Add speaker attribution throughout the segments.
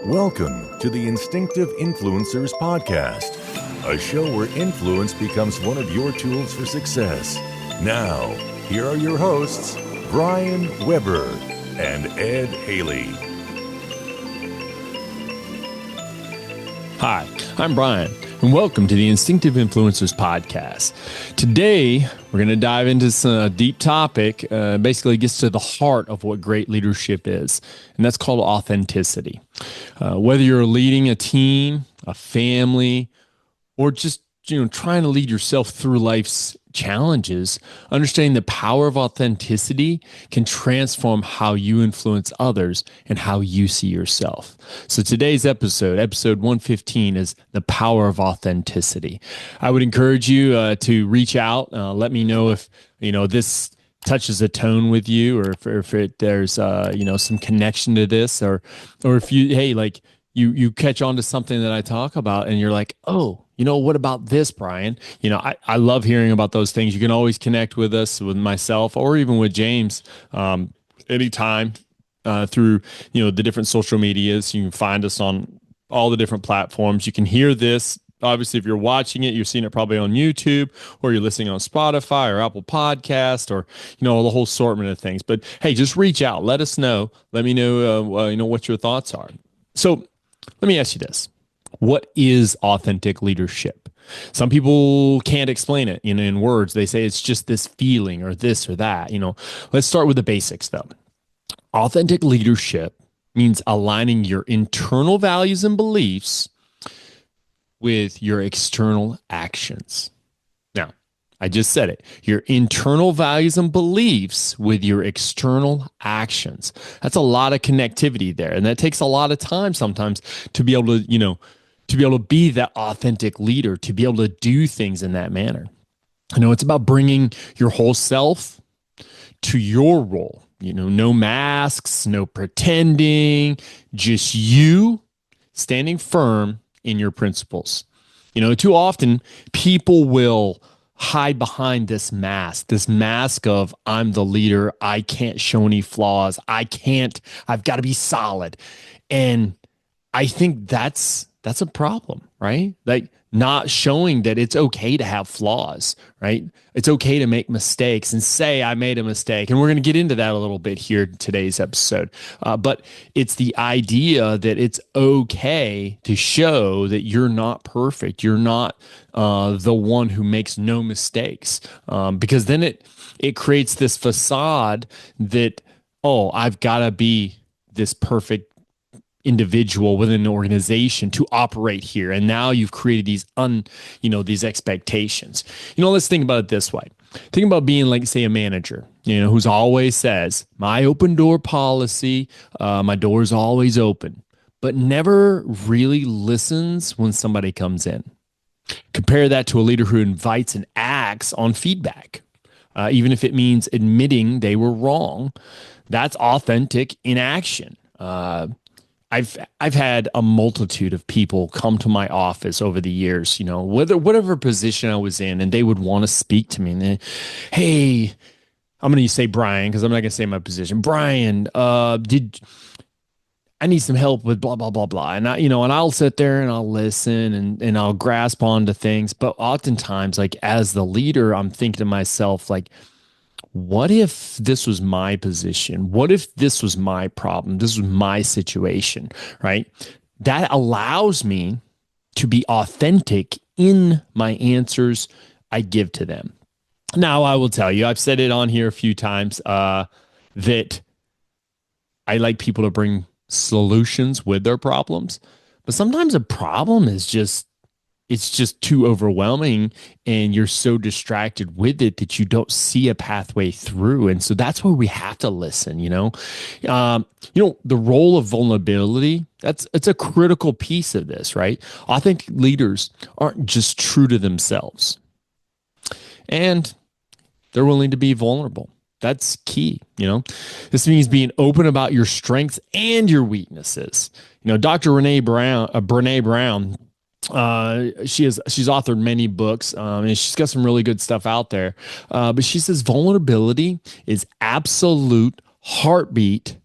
Speaker 1: Welcome to the Instinctive Influencers Podcast, a show where influence becomes one of your tools for success. Now, here are your hosts, Brian Weber and Ed Haley.
Speaker 2: Hi, I'm Brian, and welcome to the Instinctive Influencers Podcast. Today, we're going to dive into some deep topic, basically gets to the heart of what great leadership is, and that's called authenticity. Whether you're leading a team, a family, or just trying to lead yourself through life's challenges, understanding the power of authenticity can transform how you influence others and how you see yourself. So today's episode 115, is the power of authenticity. I would encourage you to reach out. Let me know if this touches a tone with you, or if there's some connection to this, or if you catch on to something that I talk about and you're like, oh, what about this, Brian? I love hearing about those things. You can always connect with us, with myself, or even with James, anytime through, the different social medias. You can find us on all the different platforms. You can hear this. Obviously, if you're watching it, you're seeing it probably on YouTube, or you're listening on Spotify or Apple Podcast, or, the whole assortment of things. But hey, just reach out. Let us know. Let me know, what your thoughts are. So let me ask you this. What is authentic leadership? Some people can't explain it in words. They say it's just this feeling or this or that. Let's start with the basics, though. Authentic leadership means aligning your internal values and beliefs with your external actions. Now, I just said it. Your internal values and beliefs with your external actions. That's a lot of connectivity there. And that takes a lot of time sometimes to be able to be that authentic leader, to be able to do things in that manner. It's about bringing your whole self to your role. No masks, no pretending, just you standing firm in your principles. Too often people will hide behind this mask of I'm the leader. I can't show any flaws. I've got to be solid. And I think that's a problem, right? Like, not showing that it's okay to have flaws, right? It's okay to make mistakes and say, I made a mistake. And we're going to get into that a little bit here in today's episode. But it's the idea that it's okay to show that you're not perfect. You're not the one who makes no mistakes. Because then it creates this facade that, oh, I've got to be this perfect individual within an organization to operate here. And now you've created these expectations. Let's think about it this way. Think about being like, say, a manager, who's always says, my open door policy, my door is always open, but never really listens when somebody comes in. Compare that to a leader who invites and acts on feedback, even if it means admitting they were wrong. That's authentic in action. I've had a multitude of people come to my office over the years, whatever position I was in, and they would want to speak to me. And hey, I'm going to say Brian, because I'm not going to say my position. Brian, I need some help with blah, blah, blah, blah. And and I'll sit there and I'll listen and I'll grasp onto things. But oftentimes, like, as the leader, I'm thinking to myself, like, what if this was my position? What if this was my problem? This was my situation, right? That allows me to be authentic in my answers I give to them. Now, I will tell you, I've said it on here a few times, that I like people to bring solutions with their problems, but sometimes a problem is just too overwhelming, and you're so distracted with it that you don't see a pathway through. And so that's where we have to listen. The role of vulnerability, it's a critical piece of this, right? Authentic leaders aren't just true to themselves, and they're willing to be vulnerable. That's key. This means being open about your strengths and your weaknesses. Dr. Brene Brown, she's authored many books, and she's got some really good stuff out there. But she says vulnerability is absolute heartbeat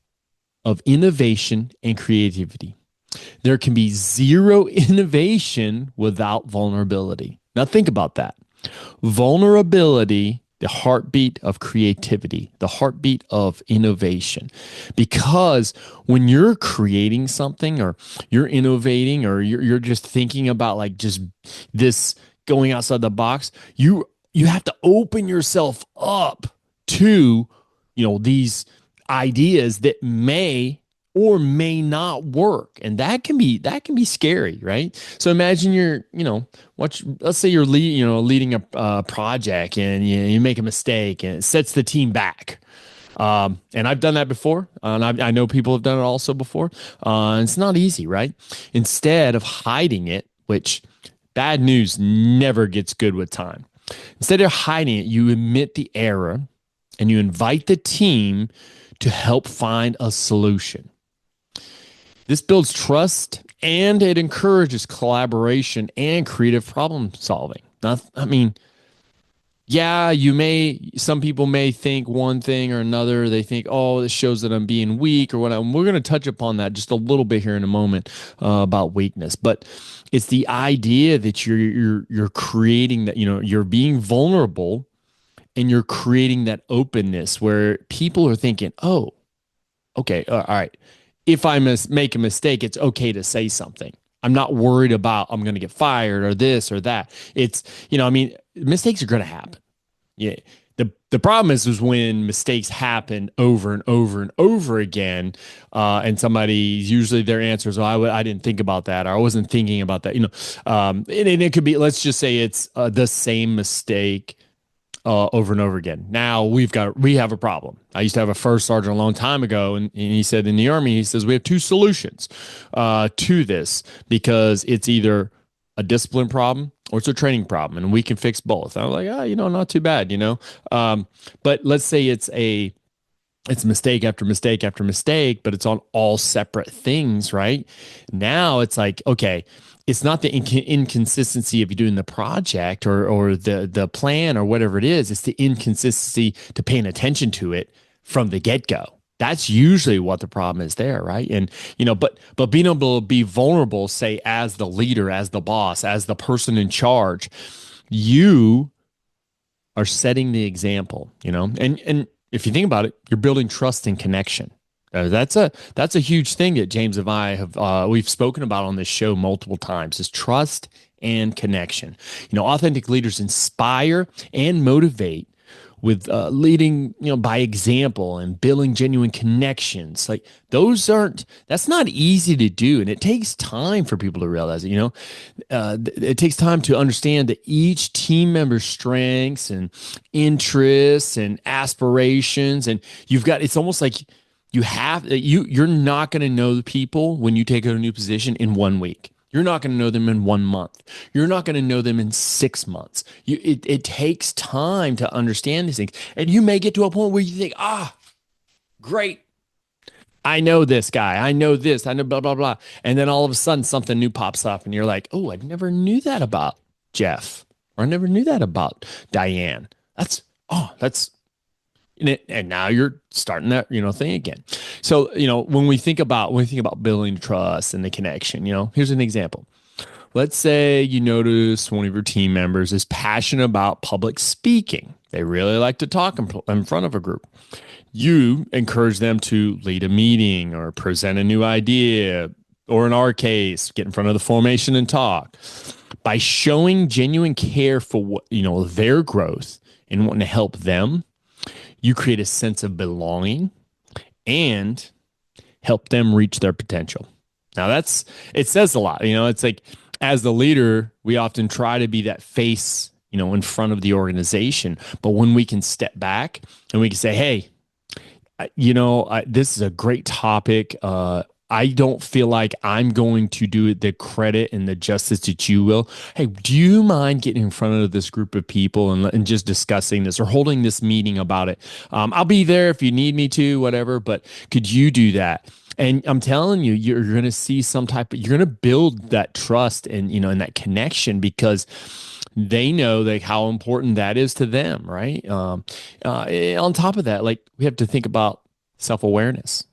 Speaker 2: of innovation and creativity. There can be zero innovation without vulnerability. Now, think about that. Vulnerability, the heartbeat of creativity, the heartbeat of innovation. Because when you're creating something or you're innovating or you're just thinking about like just this going outside the box, you have to open yourself up to, these ideas that may or may not work, and that can be scary, right? So imagine let's say you're leading a project, and you make a mistake and it sets the team back. And I've done that before, and I know people have done it also before. It's not easy, right? Instead of hiding it, which bad news never gets good with time. Instead of hiding it, you admit the error and you invite the team to help find a solution. This builds trust and it encourages collaboration and creative problem solving. Some people may think one thing or another. They think, oh, this shows that I'm being weak or whatever. And we're going to touch upon that just a little bit here in a moment about weakness. But it's the idea that you're creating that, you're being vulnerable and you're creating that openness where people are thinking, oh, okay, all right. If I make a mistake, it's okay to say something. I'm not worried about I'm going to get fired or this or that. It's, mistakes are going to happen. Yeah. The problem is when mistakes happen over and over and over again, and usually their answer is, oh, I didn't think about that, or I wasn't thinking about that. And it could be, let's just say it's the same mistake over and over again. Now we have a problem. I used to have a first sergeant a long time ago, and he said in the Army, he says, we have two solutions to this, because it's either a discipline problem or it's a training problem, and we can fix both. I was like, not too bad, but let's say it's mistake after mistake after mistake, but it's on all separate things, right? Now it's like, okay, it's not the inconsistency of you doing the project or the plan or whatever it is. It's the inconsistency to paying attention to it from the get-go. That's usually what the problem is there, right? And but being able to be vulnerable, say as the leader, as the boss, as the person in charge, you are setting the example, and if you think about it, you're building trust and connection. That's a huge thing that James and I we've spoken about on this show multiple times, is trust and connection. Authentic leaders inspire and motivate with leading, by example and building genuine connections. Like that's not easy to do. And it takes time for people to realize it, it takes time to understand that each team member's strengths and interests and aspirations. And it's almost like you're not going to know the people when you take a new position in 1 week. You're not going to know them in 1 month. You're not going to know them in 6 months. It takes time to understand these things. And you may get to a point where you think, great. I know this guy. I know this. I know blah, blah, blah. And then all of a sudden something new pops up and you're like, oh, I never knew that about Jeff. Or I never knew that about Diane. And now you're starting that, thing again. So, when we think about building trust and the connection, here's an example. Let's say you notice one of your team members is passionate about public speaking. They really like to talk in front of a group. You encourage them to lead a meeting or present a new idea, or in our case, get in front of the formation and talk. By showing genuine care for their growth and wanting to help them, you create a sense of belonging and help them reach their potential. Now it says a lot, it's like, as the leader, we often try to be that face, in front of the organization. But when we can step back and we can say, hey, this is a great topic. I don't feel like I'm going to do the credit and the justice that you will. Hey, do you mind getting in front of this group of people and just discussing this or holding this meeting about it? I'll be there if you need me to, whatever, but could you do that? And I'm telling you, you're going to see you're going to build that trust and, and that connection, because they know how important that is to them, right? On top of that, we have to think about self-awareness,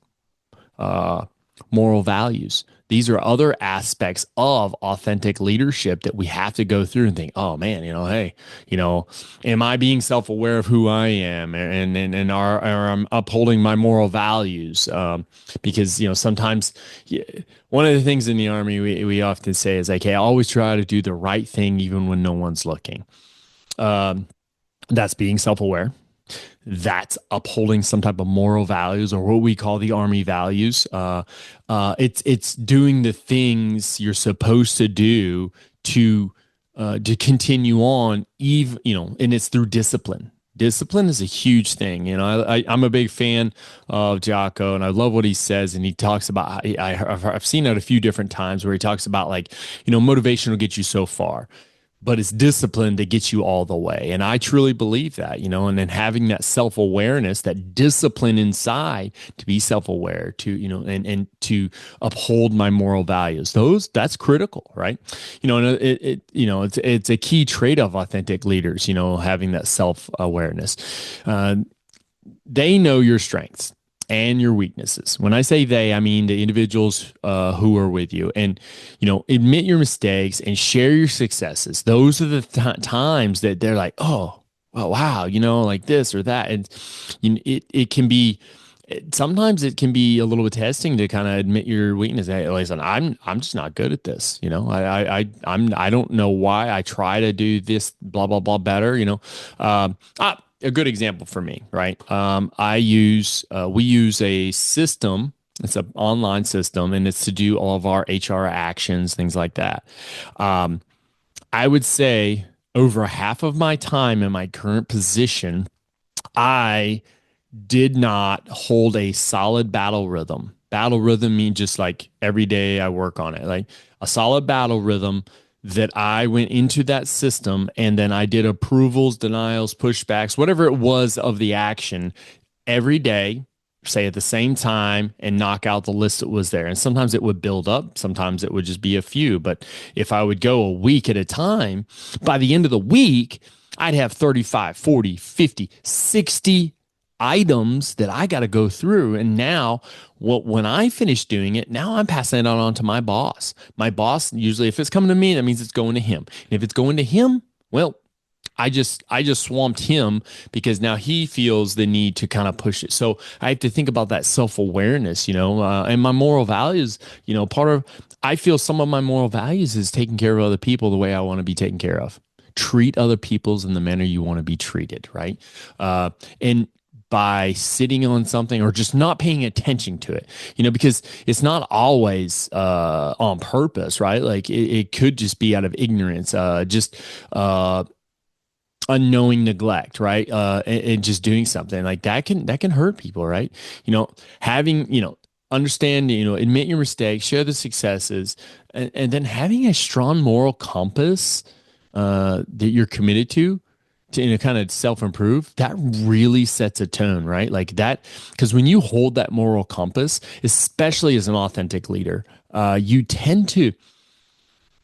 Speaker 2: moral values. These are other aspects of authentic leadership that we have to go through and think, oh man, hey, am I being self-aware of who I am, and are I'm upholding my moral values? Because sometimes one of the things in the Army we often say is like, hey, always try to do the right thing even when no one's looking. That's being self-aware. That's upholding some type of moral values, or what we call the Army values. It's doing the things you're supposed to do to continue on, even and it's through discipline. Discipline is a huge thing. I'm a big fan of Jocko, and I love what he says. And he talks about, I've seen it a few different times where he talks about, like, motivation will get you so far, but it's discipline that gets you all the way. And I truly believe that, and then having that self-awareness, that discipline inside to be self-aware, to, and to uphold my moral values. That's critical, right? And it's a key trait of authentic leaders, having that self-awareness. They know your strengths and your weaknesses. When I say they, I mean the individuals who are with you, and admit your mistakes and share your successes. Those are the times that they're like, oh wow, like this or that. And it can be, sometimes it can be a little bit testing to kind of admit your weakness. Hey, listen, I'm just not good at this. I don't know why. I try to do this blah blah blah better. A good example for me, right? We use a system. It's an online system, and it's to do all of our HR actions, things like that. I would say over half of my time in my current position, I did not hold a solid battle rhythm. Battle rhythm means just like every day I work on it, like a solid battle rhythm that I went into that system, and then I did approvals, denials, pushbacks, whatever it was of the action every day, say at the same time, and knock out the list that was there. And sometimes it would build up. Sometimes it would just be a few. But if I would go a week at a time, by the end of the week, I'd have 35, 40, 50, 60 items that I got to go through. And now, when I finish doing it, now I'm passing it on to my boss. My boss, usually if it's coming to me, that means it's going to him. And if it's going to him, well, I just swamped him, because now he feels the need to kind of push it. So I have to think about that self-awareness, and my moral values, I feel some of my moral values is taking care of other people the way I want to be taken care of. Treat other people's in the manner you want to be treated, right? And by sitting on something or just not paying attention to it, because it's not always on purpose, right? Like it could just be out of ignorance, unknowing neglect, right? And just doing something like that can hurt people, right? Having, understand, admit your mistakes, share the successes, and then having a strong moral compass that you're committed to kind of self-improve, that really sets a tone, right? Like that, because when you hold that moral compass, especially as an authentic leader, you tend to,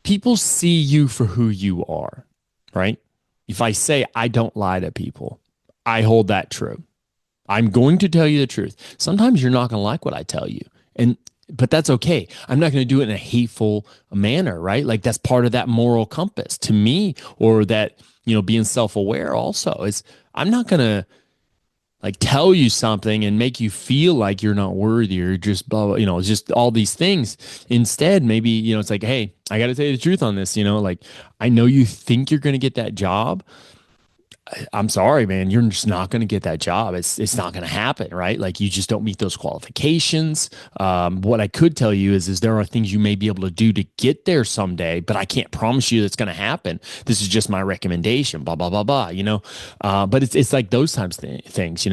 Speaker 2: people see you for who you are, right? If I say I don't lie to people, I hold that true. I'm going to tell you the truth. Sometimes you're not going to like what I tell you, but that's okay. I'm not going to do it in a hateful manner, right? Like that's part of that moral compass to me, or that, being self-aware also is, I'm not going to like tell you something and make you feel like you're not worthy, or just blah, blah, just all these things. Instead, maybe, it's like, hey, I got to tell you the truth on this, like, I know you think you're going to get that job. I'm sorry, man, you're just not going to get that job. It's not going to happen, right? Like you just don't meet those qualifications. What I could tell you is there are things you may be able to do to get there someday, but I can't promise you that's going to happen. This is just my recommendation, blah, blah, blah, blah, but it's like those types of things,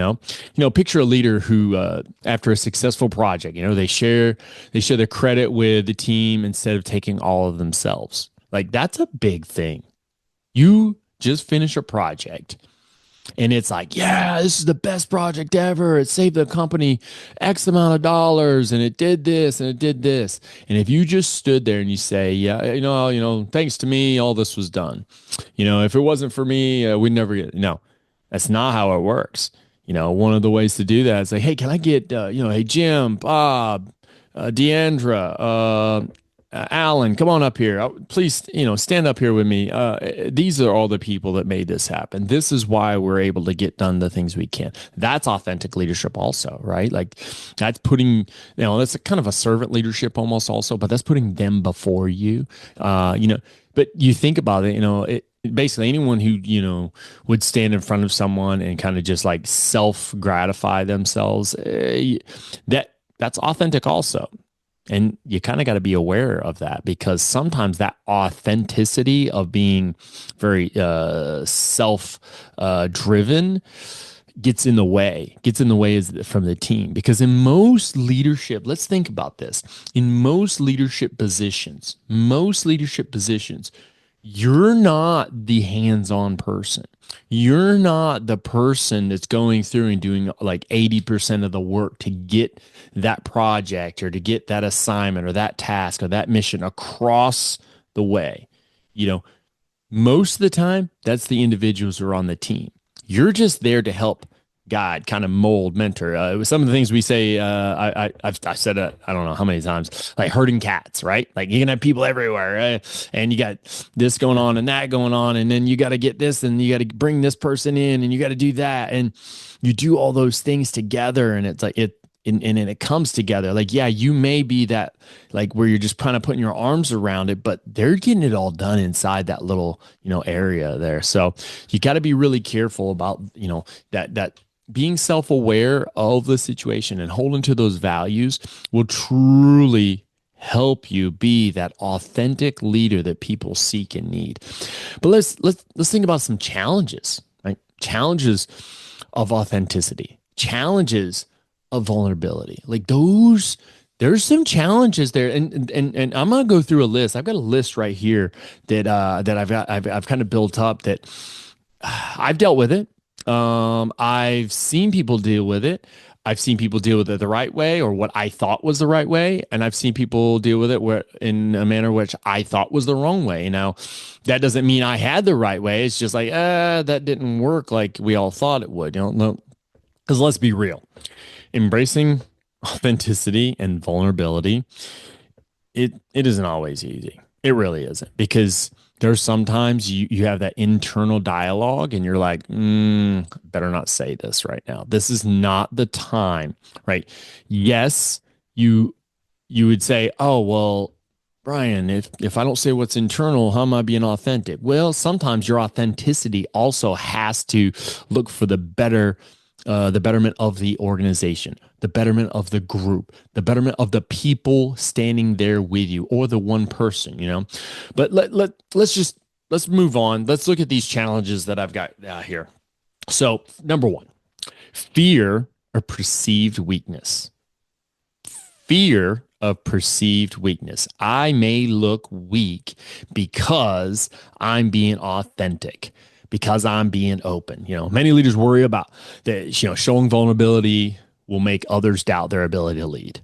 Speaker 2: picture a leader who, after a successful project, they share the credit with the team instead of taking all of themselves. Like that's a big thing. You just finish a project and it's like, yeah, this is the best project ever. It saved the company X amount of dollars, and it did this and it did this. And if you just stood there and you say, yeah, thanks to me, all this was done. If it wasn't for me, we'd never get it. No, that's not how it works. One of the ways to do that is like, hey, can I get, hey, Jim, Bob, Deandra, Alan, come on up here. Please, stand up here with me. These are all the people that made this happen. This is why we're able to get done the things we can. That's authentic leadership also, right? Like that's putting, that's a kind of a servant leadership almost also, but that's putting them before you. But you think about it, basically anyone who, would stand in front of someone and kind of just like self gratify themselves, that's authentic also. And you kind of got to be aware of that, because sometimes that authenticity of being very self driven gets in the way from the team. Because in most leadership, let's think about this. In most leadership positions, you're not the hands-on person. You're not the person that's going through and doing like 80% of the work to get that project or to get that assignment or that task or that mission across the way. Most of the time, that's the individuals who are on the team. You're just there to help guide, kind of mold, mentor. Some of the things we say, I've said it, I don't know how many times, like herding cats, right? Like you can have people everywhere, right? And you got this going on and that going on, and then you got to get this, and you got to bring this person in, and you got to do that, and you do all those things together, and it's like and it comes together. Like, yeah, you may be that, like where you're just kind of putting your arms around it, but they're getting it all done inside that little, area there. So you got to be really careful about, that being self-aware of the situation and holding to those values will truly help you be that authentic leader that people seek and need. But let's think about some challenges, right? Challenges of authenticity, challenges of vulnerability. Like those, there's some challenges there, and I'm gonna go through a list. I've got a list right here that I've kind of built up that I've dealt with it. I've seen people deal with it. I've seen people deal with it the right way, or what I thought was the right way, and I've seen people deal with it in a manner which I thought was the wrong way. Now, that doesn't mean I had the right way. It's just like, that didn't work like we all thought it would. No, because let's be real. Embracing authenticity and vulnerability, it isn't always easy. It really isn't, because there's sometimes you have that internal dialogue and you're like, better not say this right now. This is not the time, right? Yes, you would say, oh, well, Brian, if I don't say what's internal, how am I being authentic? Well, sometimes your authenticity also has to look for the betterment of the organization, the betterment of the group, the betterment of the people standing there with you, or the one person, But let's move on. Let's look at these challenges that I've got here. So, number one, fear of perceived weakness. Fear of perceived weakness. I may look weak because I'm being authentic, because I'm being open. Many leaders worry about that, showing vulnerability will make others doubt their ability to lead.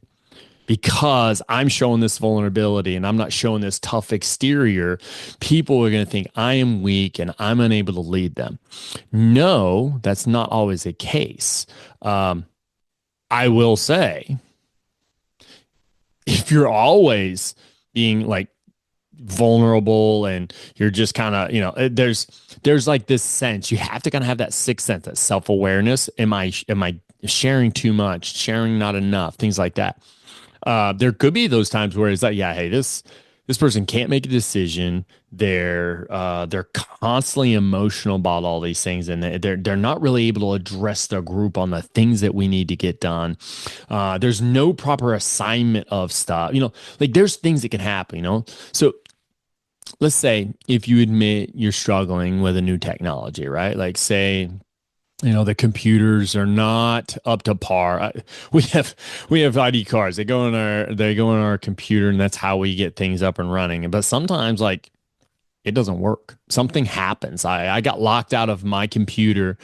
Speaker 2: Because I'm showing this vulnerability and I'm not showing this tough exterior, people are going to think I am weak and I'm unable to lead them. No, that's not always the case. I will say, if you're always being like vulnerable and you're just kind of, there's like this sense, you have to kind of have that sixth sense, that self-awareness. Am I sharing too much, sharing not enough, things like that. There could be those times where it's like, yeah, hey, this person can't make a decision. They're constantly emotional about all these things, and they're not really able to address the group on the things that we need to get done. There's no proper assignment of stuff. Like there's things that can happen. So let's say if you admit you're struggling with a new technology, right? Like say, the computers are not up to par. We have ID cards. They go in our computer, and that's how we get things up and running. But sometimes, like, it doesn't work. Something happens. I got locked out of my computer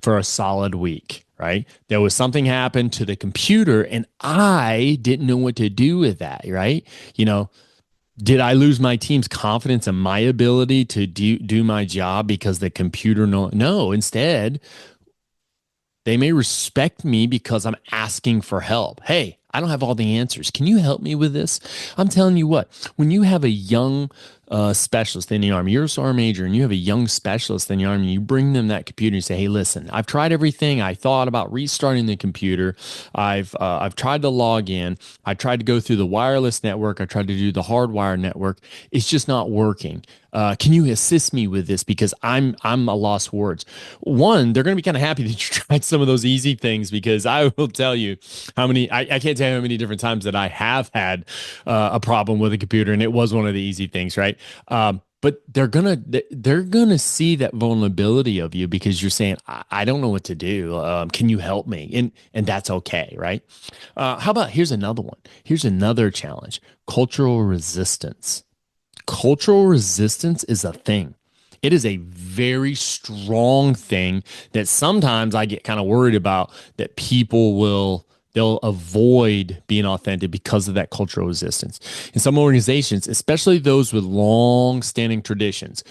Speaker 2: for a solid week. Right? There was something happened to the computer, and I didn't know what to do with that. Right? Did I lose my team's confidence in my ability to do my job because the computer? No. Instead, they may respect me because I'm asking for help. Hey, I don't have all the answers. Can you help me with this? I'm telling you what, when you have a young specialist in the Army, you're a sergeant major, and you have a young specialist in the Army, you bring them that computer and say, hey, listen, I've tried everything. I thought about restarting the computer. I've tried to log in. I tried to go through the wireless network. I tried to do the hardwire network. It's just not working. Can you assist me with this? Because I'm a lost words. One, they're going to be kind of happy that you tried some of those easy things, because I will tell you how many, I can't tell you how many different times that I have had a problem with a computer, and it was one of the easy things, right? But they're gonna see that vulnerability of you, because you're saying, I don't know what to do. Can you help me? And that's okay, right? How about, here's another one. Here's another challenge: cultural resistance. Cultural resistance is a thing. It is a very strong thing that sometimes I get kind of worried about, that they'll avoid being authentic because of that cultural resistance. In some organizations, especially those with long-standing traditions,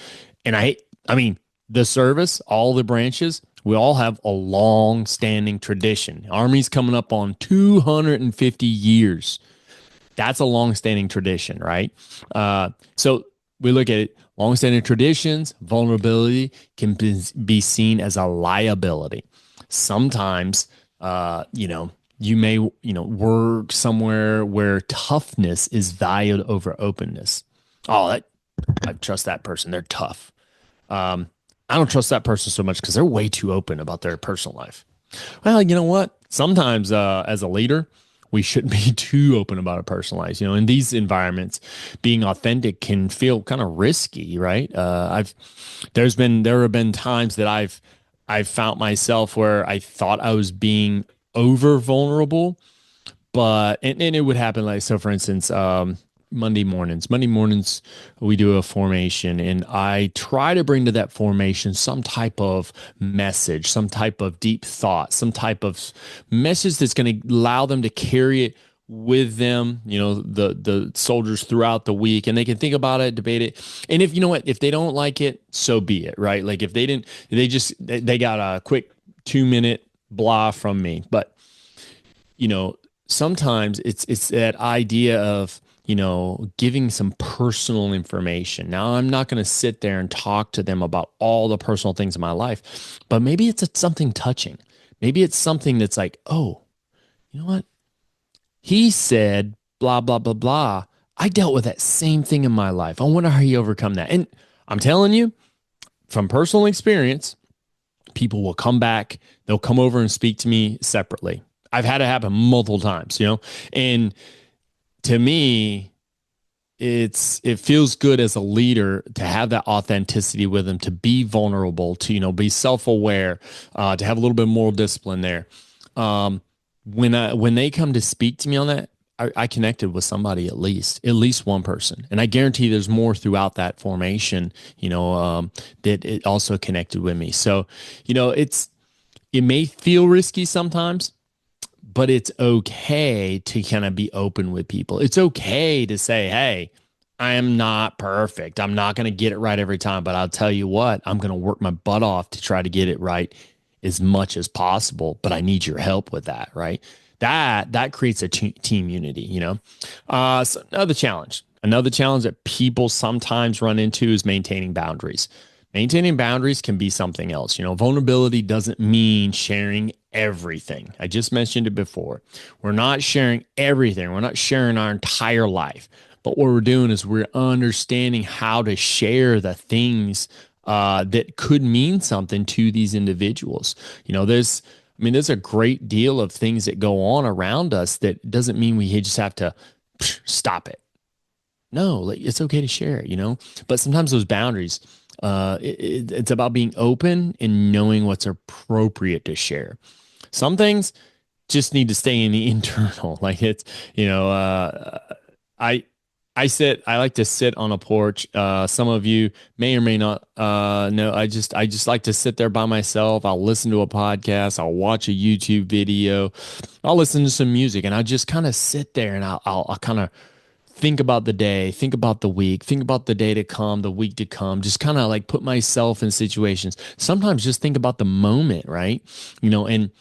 Speaker 2: and I mean, the service, all the branches, we all have a long-standing tradition. Army's coming up on 250 years. That's a long-standing tradition, right? So we look at it, long-standing traditions, vulnerability can be seen as a liability. Sometimes, you may, work somewhere where toughness is valued over openness. Oh, I trust that person. They're tough. I don't trust that person so much because they're way too open about their personal life. Well, you know what? Sometimes, as a leader, we shouldn't be too open about our personal lives. In these environments, being authentic can feel kind of risky, right? There have been times that I've found myself where I thought I was being over vulnerable, but and it would happen, like, so for instance, Monday mornings we do a formation, and I try to bring to that formation some type of message, some type of deep thought, some type of message that's going to allow them to carry it with them, the soldiers throughout the week, and they can think about it, debate it. And if, if they don't like it, so be it, right? Like, if they got a quick 2-minute blah from me. But sometimes it's that idea of, giving some personal information. Now, I'm not going to sit there and talk to them about all the personal things in my life, but maybe it's something touching. Maybe it's something that's like, oh, you know what? He said, blah, blah, blah, blah. I dealt with that same thing in my life. I wonder how he overcome that. And I'm telling you, from personal experience, people will come back. They'll come over and speak to me separately. I've had it happen multiple times, and to me, it feels good as a leader to have that authenticity with them, to be vulnerable, to, be self-aware, to have a little bit more discipline there. When they come to speak to me on that, I connected with somebody, at least one person. And I guarantee there's more throughout that formation, that it also connected with me. So, it may feel risky sometimes, but it's okay to kind of be open with people. It's okay to say, hey, I am not perfect. I'm not going to get it right every time, but I'll tell you what, I'm going to work my butt off to try to get it right as much as possible, but I need your help with that, right? That creates a team unity, So another challenge that people sometimes run into is maintaining boundaries. Maintaining boundaries can be something else. Vulnerability doesn't mean sharing everything. I just mentioned it before. We're not sharing everything. We're not sharing our entire life. But what we're doing is we're understanding how to share the things that could mean something to these individuals. There's a great deal of things that go on around us that doesn't mean we just have to stop it. No, like, it's okay to share it, but sometimes those boundaries, it's about being open and knowing what's appropriate to share. Some things just need to stay in the internal. Like, it's, I like to sit on a porch. Some of you may or may not know. I just like to sit there by myself. I'll listen to a podcast. I'll watch a YouTube video. I'll listen to some music, and I just kind of sit there, and I'll kind of think about the day, think about the week, think about the day to come, the week to come, just kind of like put myself in situations. Sometimes just think about the moment, right? And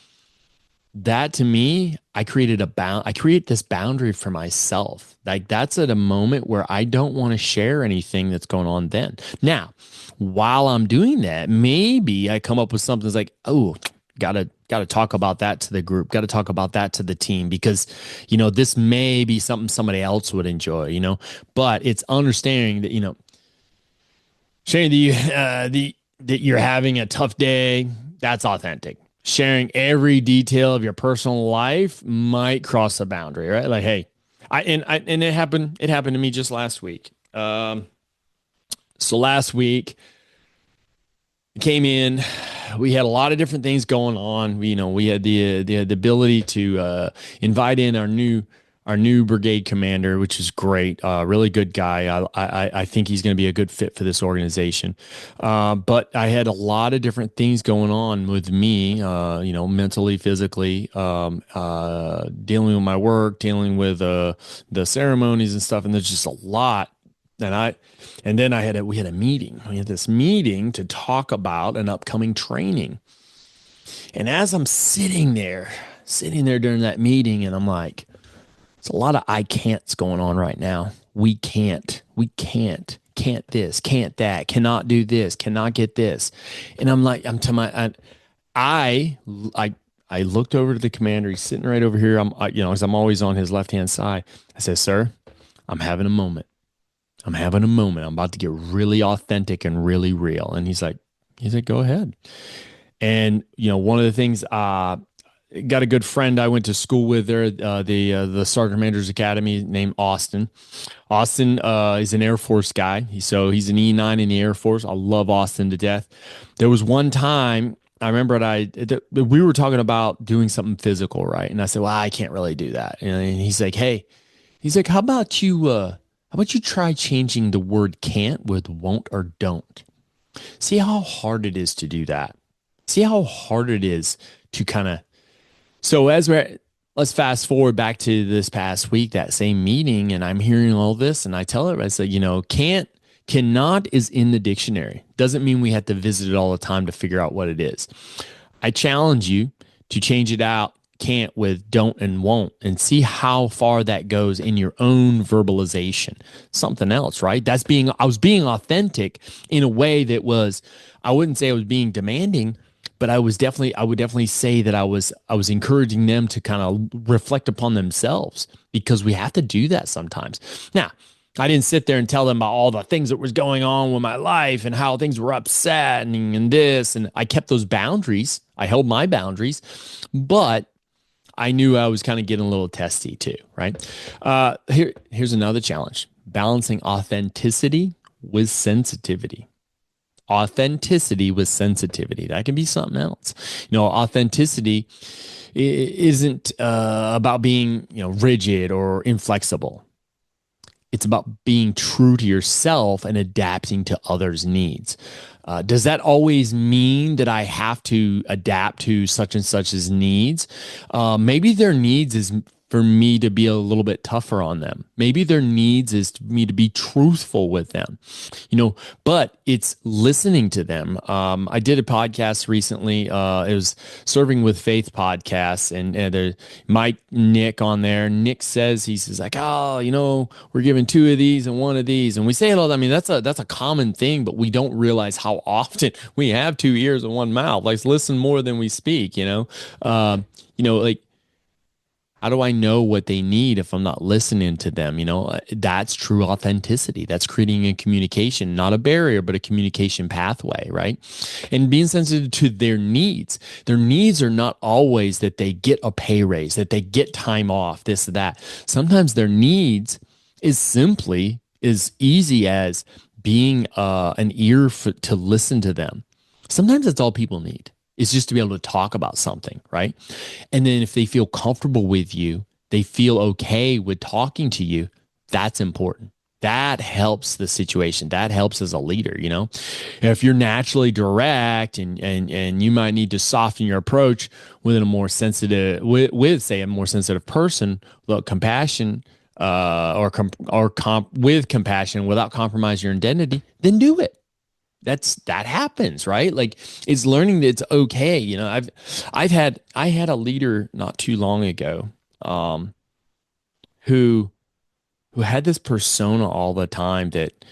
Speaker 2: that to me, I create this boundary for myself. Like that's at a moment where I don't want to share anything that's going on then. Now, while I'm doing that, maybe I come up with something that's like, oh, gotta talk about that to the group, gotta talk about that to the team because this may be something somebody else would enjoy. But it's understanding that, sharing that you're having a tough day, that's authentic. Sharing every detail of your personal life might cross a boundary, right? Like, hey, and it happened to me just last week. So last week came in, we had a lot of different things going on. We had the ability to invite in our new brigade commander, which is great. Really good guy. I think he's going to be a good fit for this organization. But I had a lot of different things going on with me, mentally, physically, dealing with my work, dealing with the ceremonies and stuff. And there's just a lot. And then we had a meeting. We had this meeting to talk about an upcoming training. And as I'm sitting there during that meeting, and I'm like, it's a lot of I can'ts going on right now. We can't this, can't that, cannot do this, cannot get this. And I'm like, I looked over to the commander. He's sitting right over here. As I'm always on his left-hand side. I said, sir, I'm having a moment. I'm about to get really authentic and really real. And he's like, go ahead. And, one of the things, got a good friend I went to school with there, the Sergeant Major's Academy named Austin. Austin is an Air Force guy. So he's an E9 in the Air Force. I love Austin to death. There was one time I remember we were talking about doing something physical, right? And I said, well, I can't really do that. And he's like, how about you try changing the word can't with won't or don't? See how hard it is to do that. See how hard it is to kind of. So let's fast forward back to this past week, that same meeting, and I'm hearing all this, and I tell her, I said, cannot is in the dictionary. Doesn't mean we have to visit it all the time to figure out what it is. I challenge you to change it out, can't with don't and won't, and see how far that goes in your own verbalization. Something else, right? I was being authentic in a way that was, I wouldn't say I was being demanding, but I would definitely say that I was encouraging them to kind of reflect upon themselves, because we have to do that sometimes. Now, I didn't sit there and tell them about all the things that was going on with my life and how things were upsetting and this, and I kept those boundaries. I held my boundaries, but I knew I was kind of getting a little testy too, right? Here's another challenge: balancing authenticity with sensitivity. Authenticity with sensitivity. That can be something else. Authenticity isn't about being, rigid or inflexible. It's about being true to yourself and adapting to others' needs. Does that always mean that I have to adapt to such and such's needs? Maybe their needs is for me to be a little bit tougher on them. Maybe their needs is me to be truthful with them, but it's listening to them. I did a podcast recently. It was Serving with Faith podcast, and Mike Nick on there. Nick says, he says like, we're giving 2 of these and 1 of these. And we say it all. I mean, that's a common thing, but we don't realize how often we have 2 ears and 1 mouth. Like, listen more than we speak, like, how do I know what they need if I'm not listening to them? That's true authenticity. That's creating a communication, not a barrier, but a communication pathway, right? And being sensitive to their needs. Their needs are not always that they get a pay raise, that they get time off, this, that. Sometimes their needs is simply as easy as being an ear to listen to them. Sometimes that's all people need. It's just to be able to talk about something, right? And then if they feel comfortable with you, they feel okay with talking to you, that's important. That helps the situation. That helps as a leader, If you're naturally direct and you might need to soften your approach with a more sensitive, with say a more sensitive person, without compassion, with compassion without compromising your identity, then do it. that happens, right? Like it's learning that it's okay. I had a leader not too long ago, um, who had this persona all the time that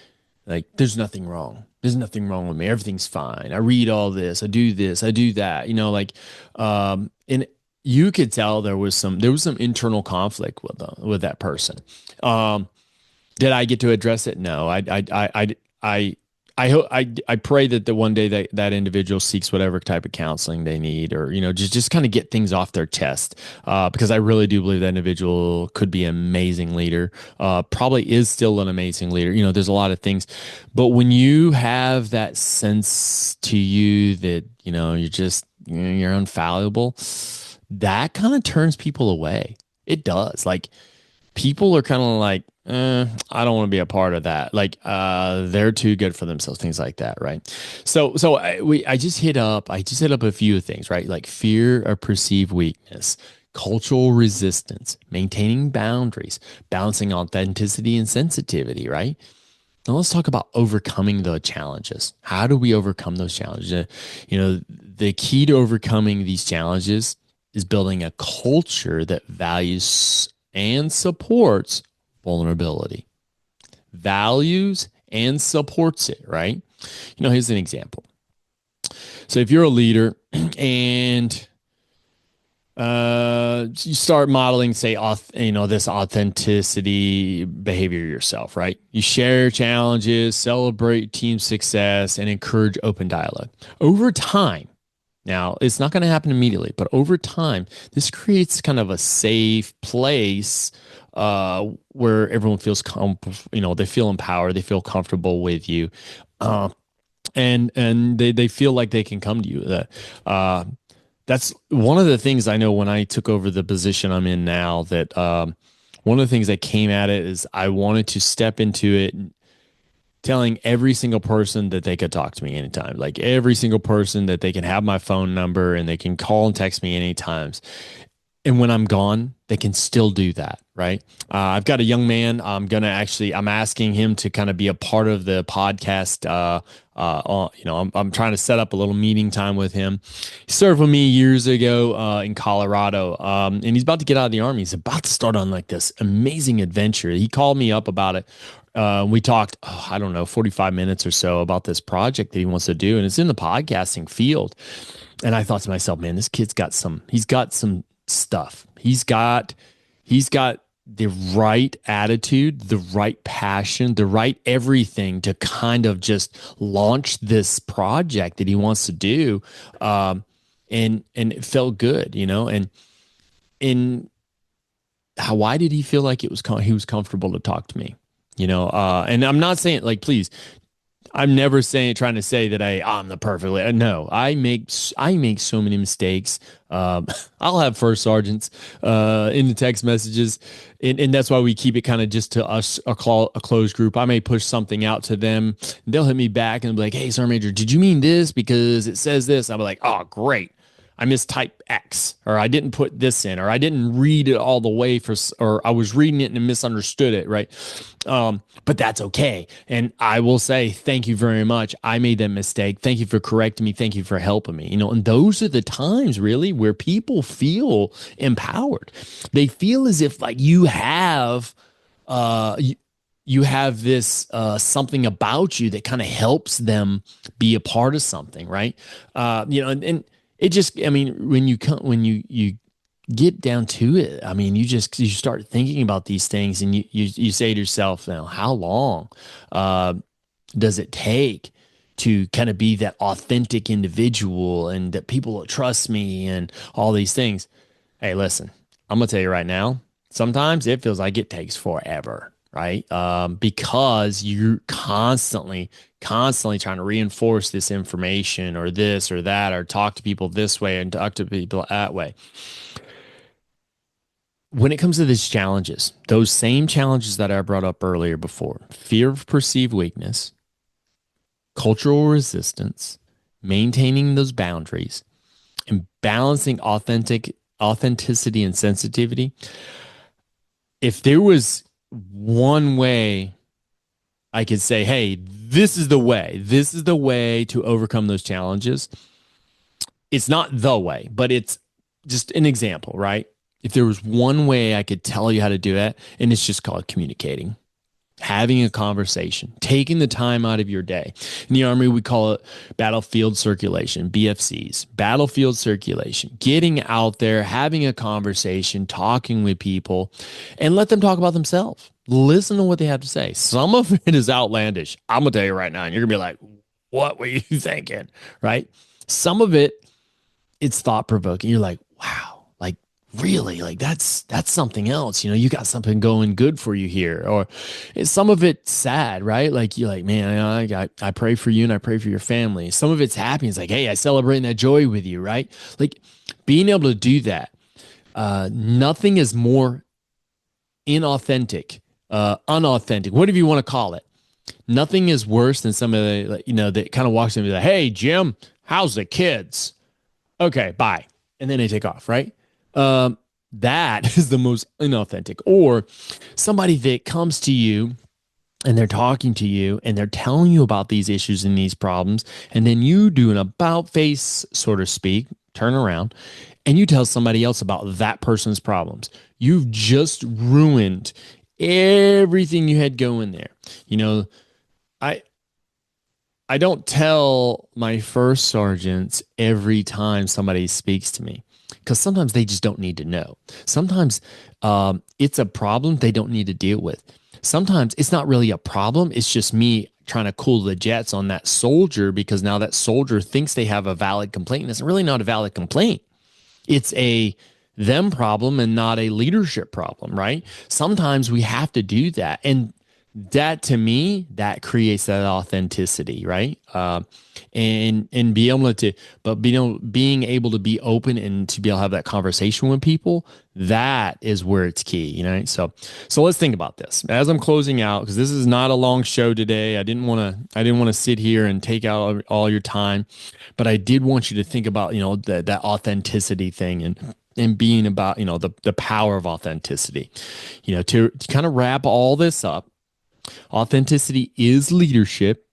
Speaker 2: like there's nothing wrong. There's nothing wrong with me. Everything's fine. I read all this. I do this. I do that. And you could tell there was some internal conflict with that person. Um, did I get to address it? No. I I hope I pray that the one day that individual seeks whatever type of counseling they need, or just kind of get things off their chest, because I really do believe that individual could be an amazing leader, probably is still an amazing leader. There's a lot of things, but when you have that sense to you that you're infallible, that kind of turns people away. It does. Like people are kind of like, I don't want to be a part of that. Like, they're too good for themselves, things like that, right? So I just hit up a few things, right? Like fear of perceived weakness, cultural resistance, maintaining boundaries, balancing authenticity and sensitivity, right? Now let's talk about overcoming the challenges. How do we overcome those challenges? The key to overcoming these challenges is building a culture that values and supports vulnerability, values and supports it, right? Here's an example. So if you're a leader and you start modeling, say, this authenticity behavior yourself, right? You share challenges, celebrate team success, and encourage open dialogue. Over time, now it's not going to happen immediately, but over time, this creates kind of a safe place where everyone feels they feel empowered, they feel comfortable with you, and they feel like they can come to you. That's one of the things I know when I took over the position I'm in now, that one of the things that came at it is I wanted to step into it telling every single person that they could talk to me anytime, like every single person that they can have my phone number and they can call and text me anytime. And when I'm gone, they can still do that, right? I've got a young man. I'm asking him to kind of be a part of the podcast. I'm trying to set up a little meeting time with him. He served with me years ago in Colorado, and he's about to get out of the Army. He's about to start on like this amazing adventure. He called me up about it. We talked, 45 minutes or so about this project that he wants to do, and it's in the podcasting field. And I thought to myself, man, this kid's got some stuff. He's got the right attitude, the right passion, the right everything to kind of just launch this project that he wants to do. And it felt good, and why did he feel like he was comfortable to talk to me? And I'm not saying, like, please, I'm never trying to say that I'm the perfect leader. No, I make so many mistakes. I'll have first sergeants in the text messages, and that's why we keep it kind of just to us, a closed group. I may push something out to them, and they'll hit me back and be like, "Hey, Sergeant Major, did you mean this? Because it says this." I'll be like, "Oh, great. I mistyped X, or I didn't put this in, or I didn't read it all the way or I was reading it and misunderstood it, right?" But that's okay. And I will say, thank you very much. I made that mistake. Thank you for correcting me. Thank you for helping me. And those are the times really where people feel empowered. They feel as if like you have, you have this something about you that kind of helps them be a part of something, right? And it just, I mean, when you get down to it, I mean, you start thinking about these things, and you say to yourself, now, how long does it take to kind of be that authentic individual, and that people will trust me and all these things? Hey, listen, I'm gonna tell you right now, sometimes it feels like it takes forever, right? Because you're constantly trying to reinforce this information, or this or that, or talk to people this way and talk to people that way. When it comes to these challenges, those same challenges that I brought up earlier before, fear of perceived weakness, cultural resistance, maintaining those boundaries, and balancing authenticity and sensitivity. If there was one way I could say, hey, this is the way. This is the way to overcome those challenges. It's not the way, but it's just an example, right? If there was one way I could tell you how to do it, and it's just called communicating, having a conversation, taking the time out of your day. In the Army, we call it battlefield circulation, BFCs, battlefield circulation, getting out there, having a conversation, talking with people, and let them talk about themselves. Listen to what they have to say. Some of it is outlandish. I'm going to tell you right now, and you're going to be like, what were you thinking? Right? Some of it, it's thought provoking. You're like, wow, like really, like that's something else. You got something going good for you here. Or some of it's sad, right? Like you're like, man, I pray for you and I pray for your family. Some of it's happy. It's like, hey, I celebrate that joy with you, right? Like being able to do that. Nothing is more inauthentic, unauthentic, whatever you want to call it. Nothing is worse than somebody that kind of walks in and be like, hey, Jim, how's the kids? Okay, bye. And then they take off, right? That is the most inauthentic. Or somebody that comes to you and they're talking to you and they're telling you about these issues and these problems. And then you do an about face, so to speak, turn around and you tell somebody else about that person's problems. You've just ruined everything you had going there. I I don't tell my first sergeants every time somebody speaks to me because sometimes they just don't need to know. Sometimes it's a problem they don't need to deal with. Sometimes it's not really a problem. It's just me trying to cool the jets on that soldier because now that soldier thinks they have a valid complaint. And it's really not a valid complaint. It's a them problem and not a leadership problem, right? Sometimes we have to do that. And that to me, that creates that authenticity, right? And be able to, but being able to be open and to be able to have that conversation with people, that is where it's key, So let's think about this as I'm closing out, because this is not a long show today. I didn't want to sit here and take out all your time, but I did want you to think about, that authenticity thing and being about, the power of authenticity, to kind of wrap all this up. Authenticity is leadership.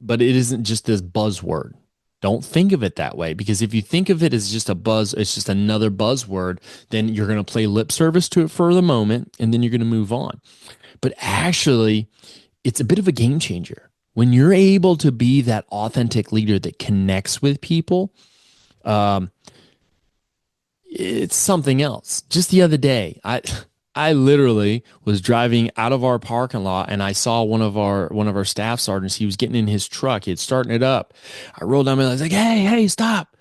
Speaker 2: But it isn't just this buzzword. Don't think of it that way, because if you think of it as just a buzz, it's just another buzzword, then you're going to play lip service to it for the moment, and then you're going to move on. But actually, it's a bit of a game changer. When you're able to be that authentic leader that connects with people, it's something else. Just the other day, I literally was driving out of our parking lot and I saw one of our staff sergeants. He was getting in his truck. He had starting it up. I rolled down and I was like, hey, stop,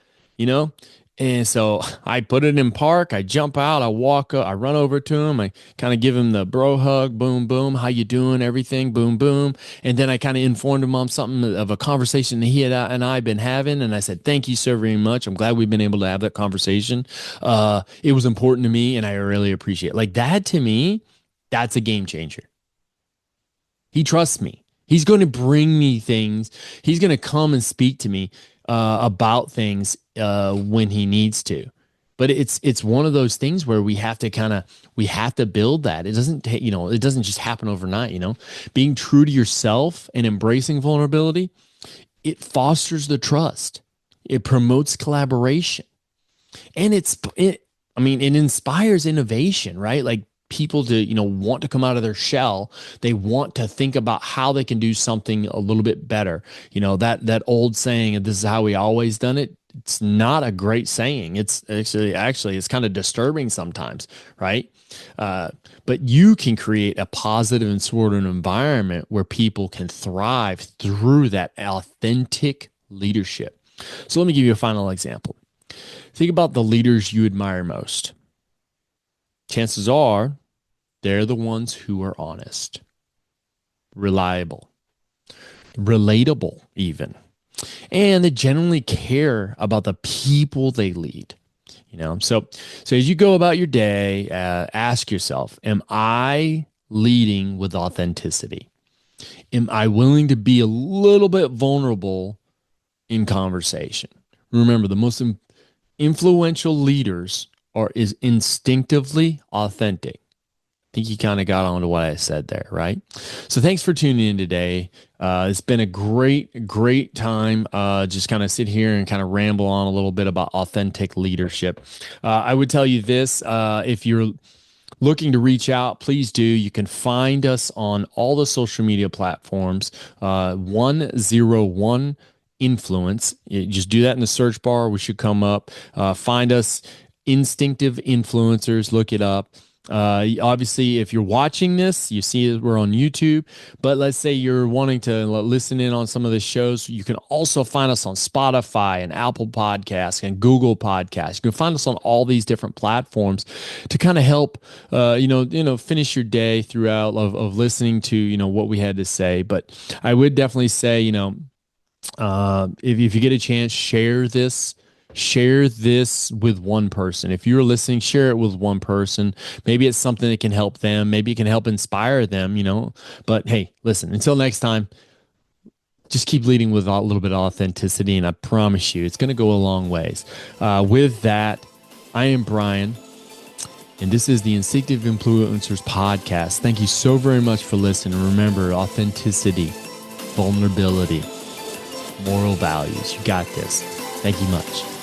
Speaker 2: And so I put it in park. I jump out. I walk up. I run over to him. I kind of give him the bro hug. Boom, boom. How you doing? Everything. Boom, boom. And then I kind of informed him on something of a conversation that he and I been having. And I said, thank you so very much. I'm glad we've been able to have that conversation. It was important to me and I really appreciate it. Like that to me, that's a game changer. He trusts me. He's going to bring me things. He's going to come and speak to me about things when he needs to. But it's one of those things where we have to build that. It doesn't take, it doesn't just happen overnight, Being true to yourself and embracing vulnerability, it fosters the trust. It promotes collaboration. And it inspires innovation, right? Like people to, want to come out of their shell. They want to think about how they can do something a little bit better. That old saying, this is how we always done it. It's not a great saying. It's actually it's kind of disturbing sometimes, right? But you can create a positive and supportive environment where people can thrive through that authentic leadership. So let me give you a final example. Think about the leaders you admire most. Chances are they're the ones who are honest, reliable, relatable even, and they generally care about the people they lead. So as you go about your day, ask yourself, am I leading with authenticity? Am I willing to be a little bit vulnerable in conversation? Remember, the most influential leaders is instinctively authentic. think you kind of got onto what I said there, right? So thanks for tuning in today. It's been a great time. Just kind of sit here and kind of ramble on a little bit about authentic leadership. I would tell you this, if you're looking to reach out, please do. You can find us on all the social media platforms, 101 Influence. You just do that in the search bar. We should come up. Find us, Instinctive Influencers. Look it up. Obviously, if you're watching this, you see that we're on YouTube, but let's say you're wanting to listen in on some of the shows, you can also find us on Spotify and Apple Podcasts and Google Podcasts. You can find us on all these different platforms to kind of help, finish your day throughout of listening to, what we had to say. But I would definitely say, if you get a chance, share this with one person. If you're listening, share it with one person. Maybe it's something that can help them. Maybe it can help inspire them, But hey, listen, until next time, just keep leading with a little bit of authenticity, and I promise you, it's going to go a long ways. With that, I am Brian, and this is the Instinctive Influencers Podcast. Thank you so very much for listening. Remember, authenticity, vulnerability, moral values. You got this. Thank you much.